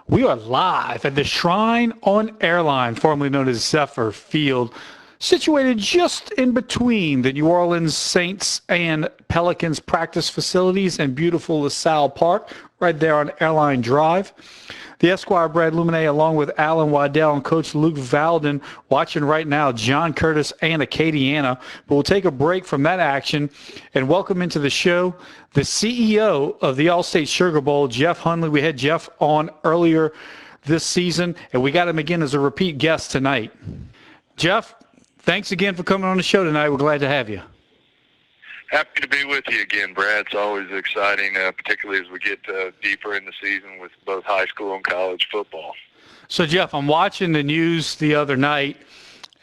We are live at the Shrine on Airline, formerly known as Zephyr Field, situated just in between the New Orleans Saints and Pelicans practice facilities and beautiful LaSalle Park, right there on Airline Drive. The Esquire Brad Luminais, along with Alan Waddell and Coach Luke Valden, watching right now John Curtis and Acadiana. But we'll take a break from that action and welcome into the show the CEO of the Allstate Sugar Bowl, Jeff Hundley. We had Jeff on earlier this season, and we got him again as a repeat guest tonight. Jeff, thanks again for coming on the show tonight. We're glad to have you. Happy to be with you again, Brad. It's always exciting, particularly as we get deeper in the season with both high school and college football. So, Jeff, I'm watching the news the other night,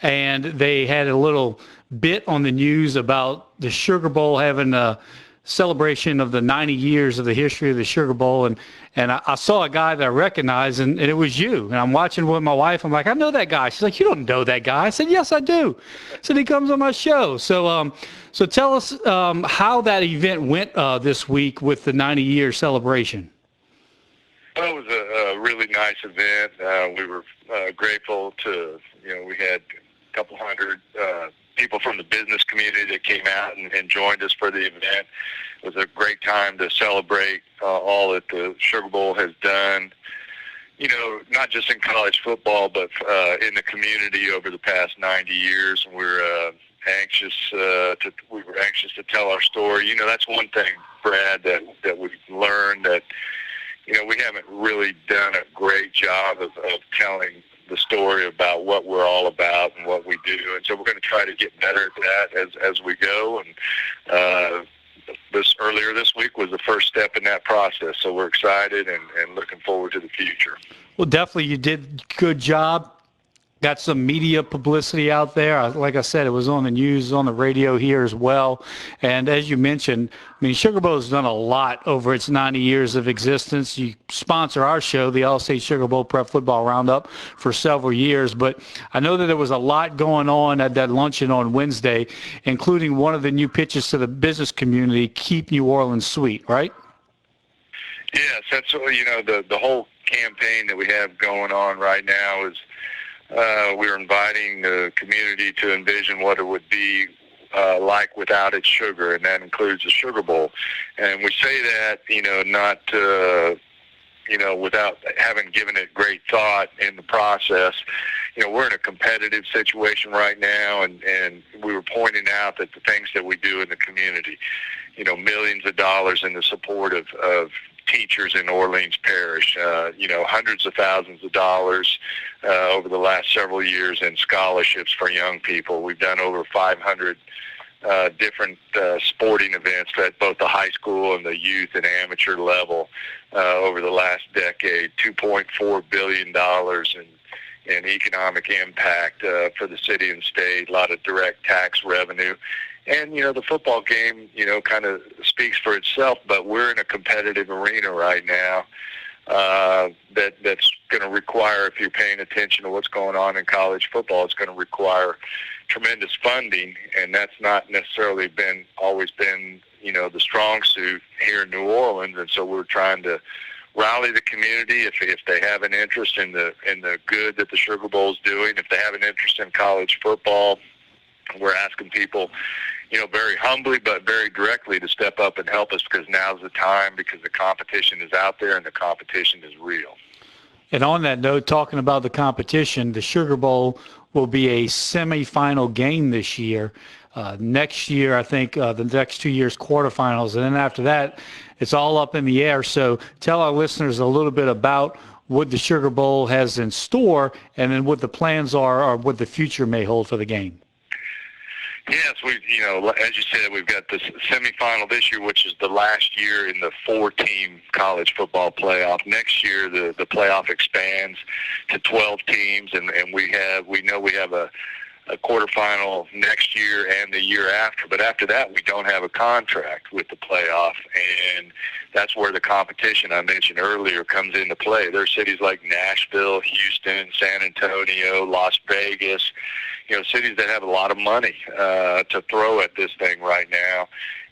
and they had a little bit on the news about the Sugar Bowl having a celebration of the 90 years of the history of the Sugar Bowl. And I saw a guy that I recognized, and it was you. And I'm watching with my wife. I'm like, I know that guy. She's like, you don't know that guy. I said, yes, I do. So he comes on my show. So tell us how that event went this week with the 90-year celebration. Well, it was a really nice event. We were grateful to, we had a couple hundred people from the business community that came out and joined us for the event. It was a great time to celebrate all that the Sugar Bowl has done, not just in college football, but in the community over the past 90 years. And we're anxious to tell our story. That's one thing, Brad, that we've learned that, we haven't really done a great job of telling the story about what we're all about and what we do. And so we're going to try to get better at that as we go. And earlier this week was the first step in that process. So we're excited and looking forward to the future. Well, definitely you did a good job. Got some media publicity out there. Like I said, it was on the news, on the radio here as well. And as you mentioned, Sugar Bowl has done a lot over its 90 years of existence. You sponsor our show, the Allstate Sugar Bowl Prep Football Roundup, for several years. But I know that there was a lot going on at that luncheon on Wednesday, including one of the new pitches to the business community, Keep New Orleans Sweet, right? Yes, that's, the whole campaign that we have going on right now is we're inviting the community to envision what it would be like without its sugar, and that includes the Sugar Bowl. And we say that, not, without having given it great thought in the process. We're in a competitive situation right now, and we were pointing out that the things that we do in the community, millions of dollars in the support of teachers in Orleans Parish, hundreds of thousands of dollars over the last several years in scholarships for young people. We've done over 500 different sporting events at both the high school and the youth and amateur level over the last decade. $2.4 billion in economic impact for the city and state, a lot of direct tax revenue. And, the football game, kind of speaks for itself, but we're in a competitive arena right now that's going to require, if you're paying attention to what's going on in college football, it's going to require tremendous funding, and that's not necessarily always been the strong suit here in New Orleans. And so we're trying to rally the community if they have an interest in the good that the Sugar Bowl is doing, if they have an interest in college football. We're asking people, very humbly but very directly to step up and help us, because now's the time, because the competition is out there and the competition is real. And on that note, talking about the competition, the Sugar Bowl will be a semifinal game this year. Next year, I think the next 2 years, quarterfinals. And then after that, it's all up in the air. So tell our listeners a little bit about what the Sugar Bowl has in store, and then what the plans are or what the future may hold for the game. Yes, as you said, we've got the semifinal this year, which is the last year in the 4-team college football playoff. Next year, the playoff expands to 12 teams, and we know we have a quarterfinal next year and the year after. But after that, we don't have a contract with the playoff, and that's where the competition I mentioned earlier comes into play. There are cities like Nashville, Houston, San Antonio, Las Vegas, cities that have a lot of money to throw at this thing right now.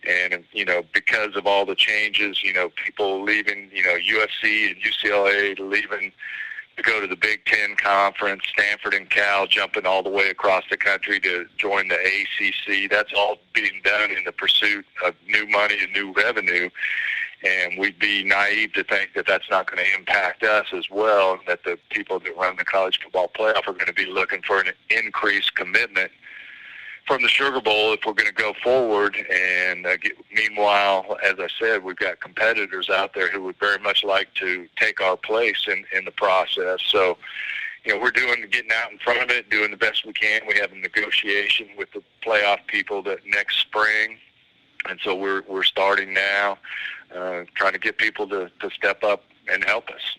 And, because of all the changes, people leaving, USC and UCLA leaving to go to the Big Ten Conference, Stanford and Cal jumping all the way across the country to join the ACC. That's all being done in the pursuit of new money and new revenue. And we'd be naive to think that that's not going to impact us as well, and that the people that run the college football playoff are going to be looking for an increased commitment from the Sugar Bowl if we're going to go forward. And meanwhile, as I said, we've got competitors out there who would very much like to take our place in the process. So, we're getting out in front of it, doing the best we can. We have a negotiation with the playoff people that next spring. And so we're starting now, trying to get people to step up and help us,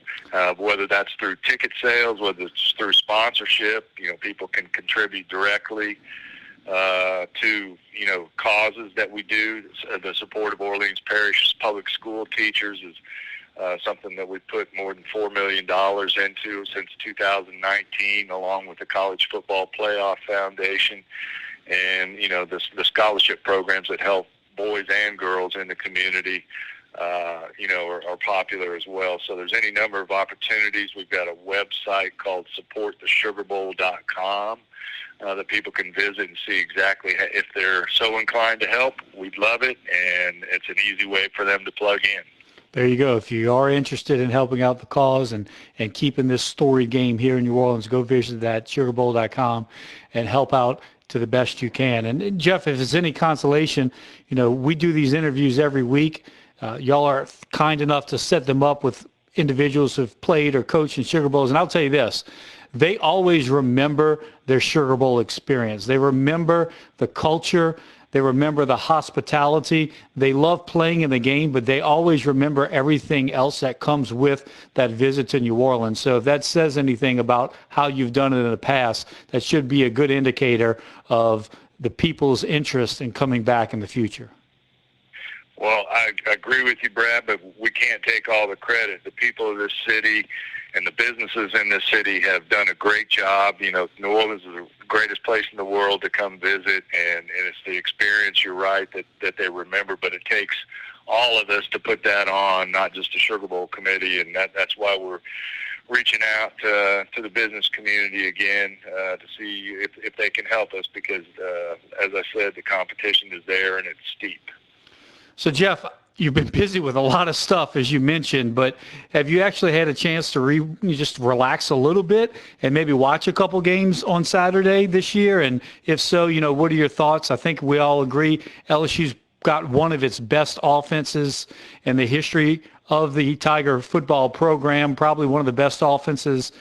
whether that's through ticket sales, whether it's through sponsorship. People can contribute directly to, causes that we do. The support of Orleans Parish public school teachers is something that we've put more than $4 million into since 2019, along with the College Football Playoff Foundation. And, the scholarship programs that help boys and girls in the community, are popular as well. So there's any number of opportunities. We've got a website called supportthesugarbowl.com that people can visit and see exactly if they're so inclined to help. We'd love it, and it's an easy way for them to plug in. There you go. If you are interested in helping out the cause and keeping this storied game here in New Orleans, go visit that sugarbowl.com and help out to the best you can. And Jeff, if it's any consolation, we do these interviews every week. Y'all are kind enough to set them up with individuals who've played or coached in Sugar Bowls. And I'll tell you this, they always remember their Sugar Bowl experience. They remember the culture. They remember the hospitality. They love playing in the game, but they always remember everything else that comes with that visit to New Orleans. So if that says anything about how you've done it in the past, that should be a good indicator of the people's interest in coming back in the future. Well, I agree with you, Brad, but we can't take all the credit. The people of this city and the businesses in this city have done a great job. New Orleans is the greatest place in the world to come visit, and it's the experience, you're right, that they remember. But it takes all of us to put that on, not just the Sugar Bowl committee, and that's why we're reaching out to the business community again to see if they can help us, because, as I said, the competition is there and it's steep. So, Jeff, you've been busy with a lot of stuff, as you mentioned, but have you actually had a chance to just relax a little bit and maybe watch a couple games on Saturday this year? And if so, what are your thoughts? I think we all agree LSU's got one of its best offenses in the history of the Tiger football program, probably one of the best offenses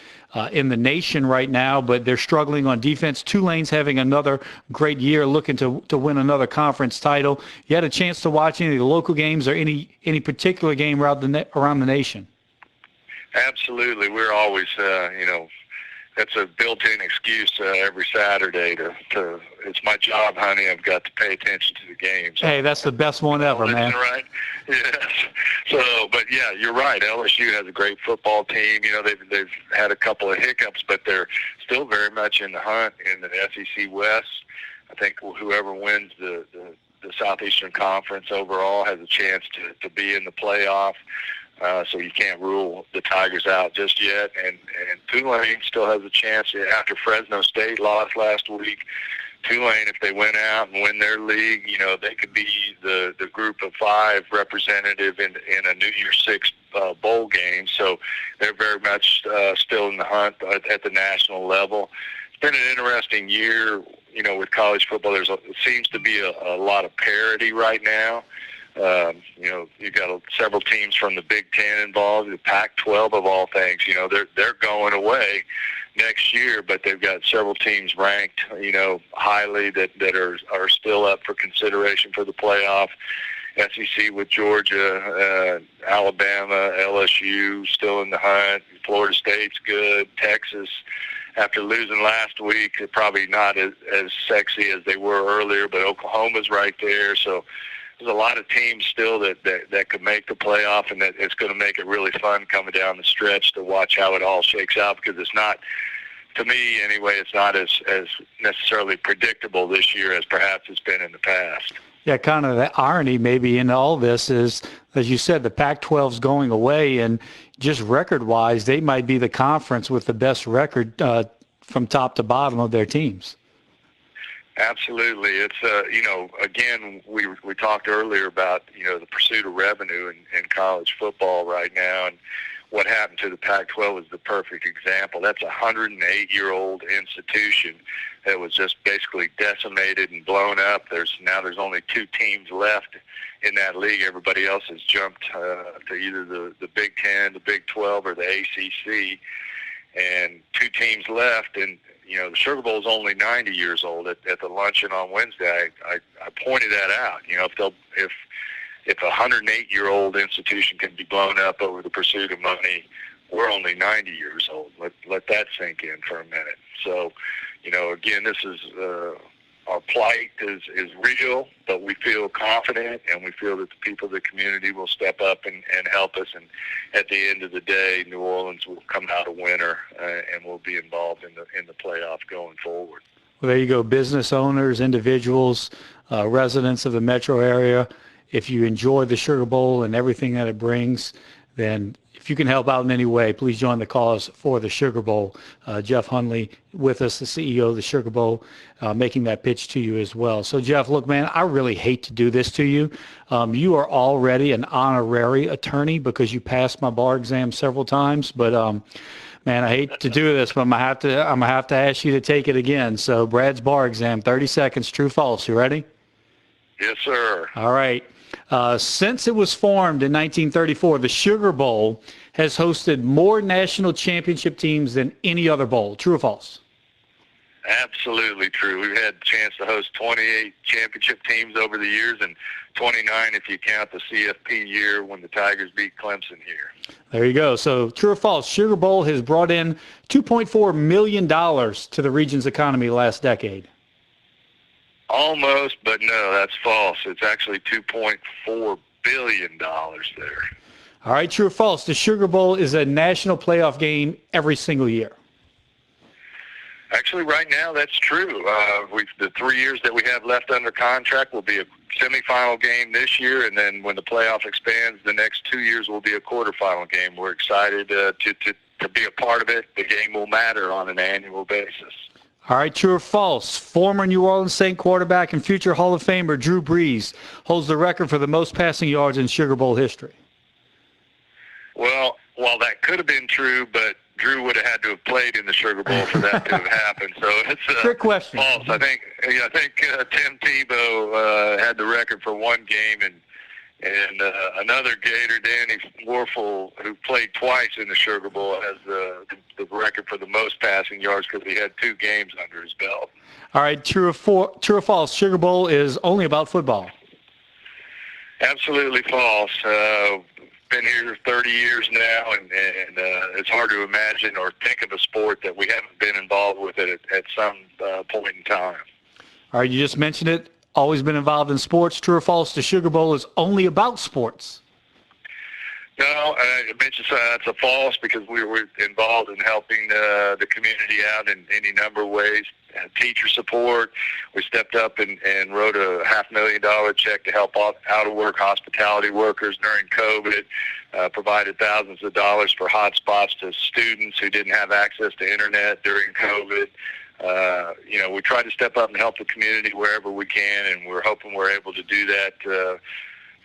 in the nation right now, but they're struggling on defense. Tulane's having another great year, looking to win another conference title. You had a chance to watch any of the local games or any particular game around the nation? Absolutely. We're always, that's a built-in excuse every Saturday to it's my job, honey. I've got to pay attention to the games. Hey, that's the best one ever, man. Right? Yes. So, but yeah, you're right. LSU has a great football team. They've had a couple of hiccups, but they're still very much in the hunt in the SEC West. I think whoever wins the Southeastern Conference overall has a chance to be in the playoff. So you can't rule the Tigers out just yet. And Tulane still has a chance after Fresno State lost last week. Tulane, if they win out and win their league, they could be the group of 5 representative in a New Year's Six bowl game. So they're very much still in the hunt at the national level. It's been an interesting year, with college football. It seems to be a lot of parity right now. You've got several teams from the Big Ten involved, the Pac-12 of all things. They're going away next year, but they've got several teams ranked, highly that are still up for consideration for the playoff. SEC with Georgia, Alabama, LSU still in the hunt. Florida State's good. Texas, after losing last week, they're probably not as sexy as they were earlier, but Oklahoma's right there. So there's a lot of teams still that could make the playoff, and that it's going to make it really fun coming down the stretch to watch how it all shakes out, because it's not, to me anyway, it's not as necessarily predictable this year as perhaps it's been in the past. Yeah, kind of the irony maybe in all this is, as you said, the Pac-12 is going away, and just record-wise, they might be the conference with the best record from top to bottom of their teams. Absolutely. It's, again, we talked earlier about, the pursuit of revenue in college football right now, and what happened to the Pac-12 is the perfect example. That's a 108-year-old institution that was just basically decimated and blown up. There's only 2 teams left in that league. Everybody else has jumped to either the Big Ten, the Big 12, or the ACC, and 2 teams left. And the Sugar Bowl is only 90 years old. At the luncheon on Wednesday, I pointed that out. If a 108-year-old institution can be blown up over the pursuit of money, we're only 90 years old. Let that sink in for a minute. So, again, this is our plight is real, but we feel confident, and we feel that the people of the community will step up and help us. And at the end of the day, New Orleans will come out a winner, and we'll be involved in the playoff going forward. Well, there you go. Business owners, individuals, residents of the metro area. If you enjoy the Sugar Bowl and everything that it brings, then if you can help out in any way, please join the cause for the Sugar Bowl. Jeff Hundley with us, the CEO of the Sugar Bowl, making that pitch to you as well. So, Jeff, look, man, I really hate to do this to you. You are already an honorary attorney because you passed my bar exam several times. But, man, I hate to do this, but I'm gonna have to ask you to take it again. So, Brad's bar exam, 30 seconds, true, false. You ready? Yes, sir. All right. Since it was formed in 1934, the Sugar Bowl has hosted more national championship teams than any other bowl. True or false? Absolutely true. We've had a chance to host 28 championship teams over the years, and 29 if you count the CFP year when the Tigers beat Clemson here. There you go. So true or false, Sugar Bowl has brought in $2.4 million to the region's economy last decade. Almost, but no, that's false. It's actually $2.4 billion there. All right, true or false, the Sugar Bowl is a national playoff game every single year. Actually, right now, that's true. The 3 years that we have left under contract will be a semifinal game this year, and then when the playoff expands, the next 2 years will be a quarterfinal game. We're excited to be a part of it. The game will matter on an annual basis. All right, true or false, former New Orleans Saint quarterback and future Hall of Famer Drew Brees holds the record for the most passing yards in Sugar Bowl history. Well, that could have been true, but Drew would have had to have played in the Sugar Bowl for that to have happened. So it's trick question. False. I think Tim Tebow had the record for one game, and another Gator, Danny Warfel, who played twice in the Sugar Bowl, has the record for the most passing yards because he had 2 games under his belt. All right, true or false, Sugar Bowl is only about football. Absolutely false. Been here 30 years now, and it's hard to imagine or think of a sport that we haven't been involved with it at some point in time. All right, you just mentioned it. Always been involved in sports. True or false, the Sugar Bowl is only about sports. No, I mentioned that's a false because we were involved in helping the community out in any number of ways. Teacher support. We stepped up and wrote a $500,000 check to help out-of-work hospitality workers during COVID. Provided thousands of dollars for hotspots to students who didn't have access to internet during COVID. We try to step up and help the community wherever we can, and we're hoping we're able to do that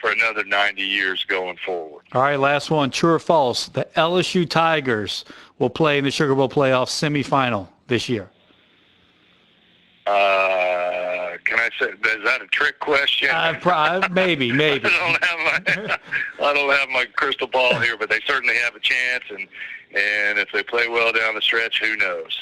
for another 90 years going forward. All right, last one. True or false, the LSU Tigers will play in the Sugar Bowl playoff semifinal this year. Can I say, is that a trick question? Maybe. I don't have my crystal ball here, but they certainly have a chance, and if they play well down the stretch, who knows?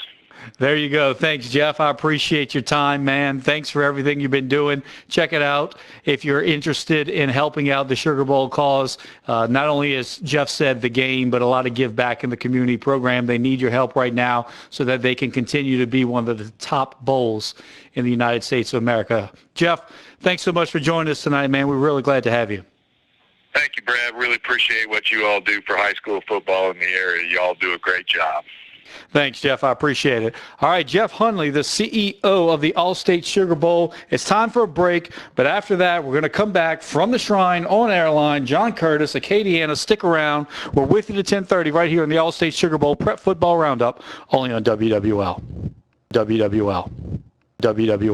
There you go. Thanks, Jeff. I appreciate your time, man. Thanks for everything you've been doing. Check it out if you're interested in helping out the Sugar Bowl cause. Not only, as Jeff said, the game, but a lot of give back in the community program. They need your help right now so that they can continue to be one of the top bowls in the United States of America. Jeff, thanks so much for joining us tonight, man. We're really glad to have you. Thank you, Brad. Really appreciate what you all do for high school football in the area. You all do a great job. Thanks, Jeff. I appreciate it. All right, Jeff Hundley, the CEO of the Allstate Sugar Bowl. It's time for a break, but after that, we're going to come back from the Shrine on Airline. John Curtis, Acadiana, stick around. We're with you to 10:30 right here on the Allstate Sugar Bowl Prep Football Roundup, only on WWL. WWL. WWL.